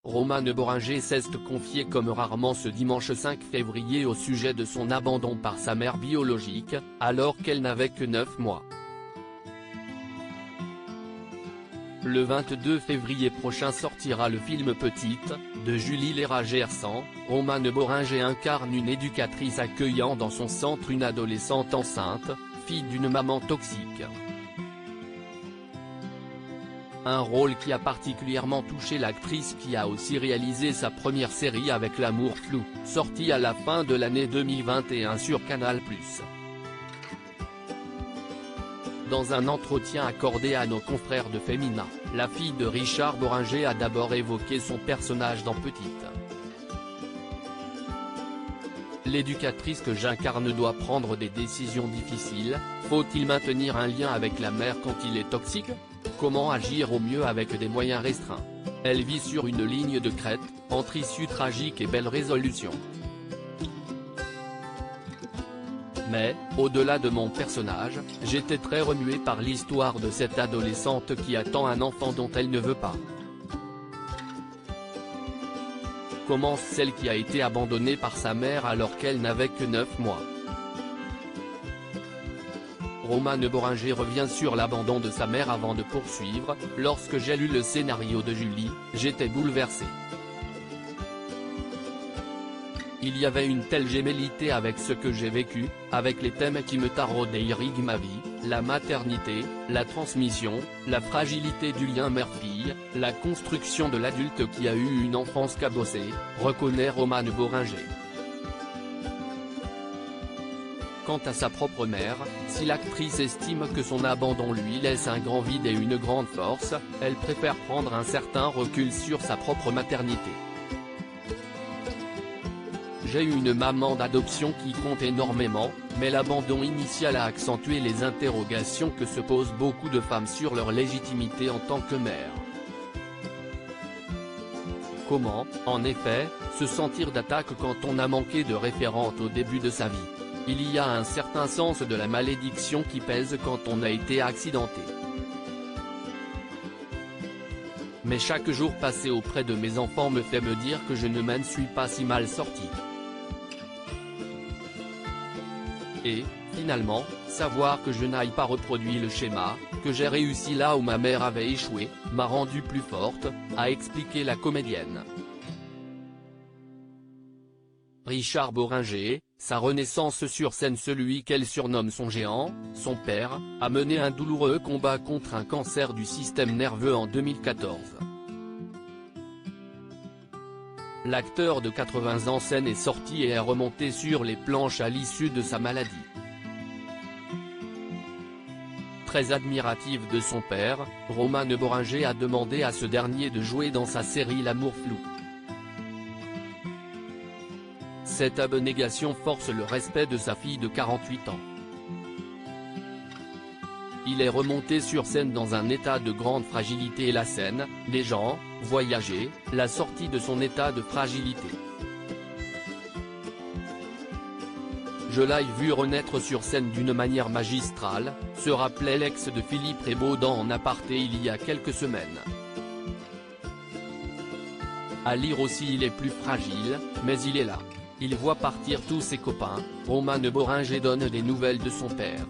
Romane Bohringer s'est confiée comme rarement ce dimanche 5 février au sujet de son abandon par sa mère biologique, alors qu'elle n'avait que 9 mois. Le 22 février prochain sortira le film Petite, de Julie Léra-Gersan. Romane Bohringer incarne une éducatrice accueillant dans son centre une adolescente enceinte, fille d'une maman toxique. Un rôle qui a particulièrement touché l'actrice qui a aussi réalisé sa première série avec L'amour flou, sortie à la fin de l'année 2021 sur Canal+. Dans un entretien accordé à nos confrères de Femina, la fille de Richard Bohringer a d'abord évoqué son personnage dans Petite. L'éducatrice que j'incarne doit prendre des décisions difficiles. Faut-il maintenir un lien avec la mère quand il est toxique? Comment agir au mieux avec des moyens restreints? Elle vit sur une ligne de crête, entre issue tragique et belle résolution. Mais, au-delà de mon personnage, j'étais très remué par l'histoire de cette adolescente qui attend un enfant dont elle ne veut pas. Comment celle qui a été abandonnée par sa mère alors qu'elle n'avait que 9 mois. Romane Bohringer revient sur l'abandon de sa mère avant de poursuivre. Lorsque j'ai lu le scénario de Julie, j'étais bouleversé. Il y avait une telle gémellité avec ce que j'ai vécu, avec les thèmes qui me taraudent et irriguent ma vie, la maternité, la transmission, la fragilité du lien mère-fille, la construction de l'adulte qui a eu une enfance cabossée, reconnaît Romane Bohringer. Quant à sa propre mère, si l'actrice estime que son abandon lui laisse un grand vide et une grande force, elle préfère prendre un certain recul sur sa propre maternité. J'ai eu une maman d'adoption qui compte énormément, mais l'abandon initial a accentué les interrogations que se posent beaucoup de femmes sur leur légitimité en tant que mère. Comment, en effet, se sentir d'attaque quand on a manqué de référente au début de sa vie? Il y a un certain sens de la malédiction qui pèse quand on a été accidenté. Mais chaque jour passé auprès de mes enfants me fait me dire que je ne m'en suis pas si mal sorti. Et, finalement, savoir que je n'aille pas reproduit le schéma, que j'ai réussi là où ma mère avait échoué, m'a rendue plus forte, a expliqué la comédienne. Richard Bohringer, sa renaissance sur scène, celui qu'elle surnomme son géant, son père, a mené un douloureux combat contre un cancer du système nerveux en 2014. L'acteur de 80 ans scène est sorti et est remonté sur les planches à l'issue de sa maladie. Très admirative de son père, Romane Bohringer a demandé à ce dernier de jouer dans sa série L'amour flou. Cette abnégation force le respect de sa fille de 48 ans. Il est remonté sur scène dans un état de grande fragilité et la scène, les gens, voyager, la sortie de son état de fragilité. Je l'ai vu renaître sur scène d'une manière magistrale, se rappelait l'ex de Philippe Rebaud dans En aparté il y a quelques semaines. À lire aussi, il est plus fragile, mais il est là. Il voit partir tous ses copains. Romane Bohringer donne des nouvelles de son père.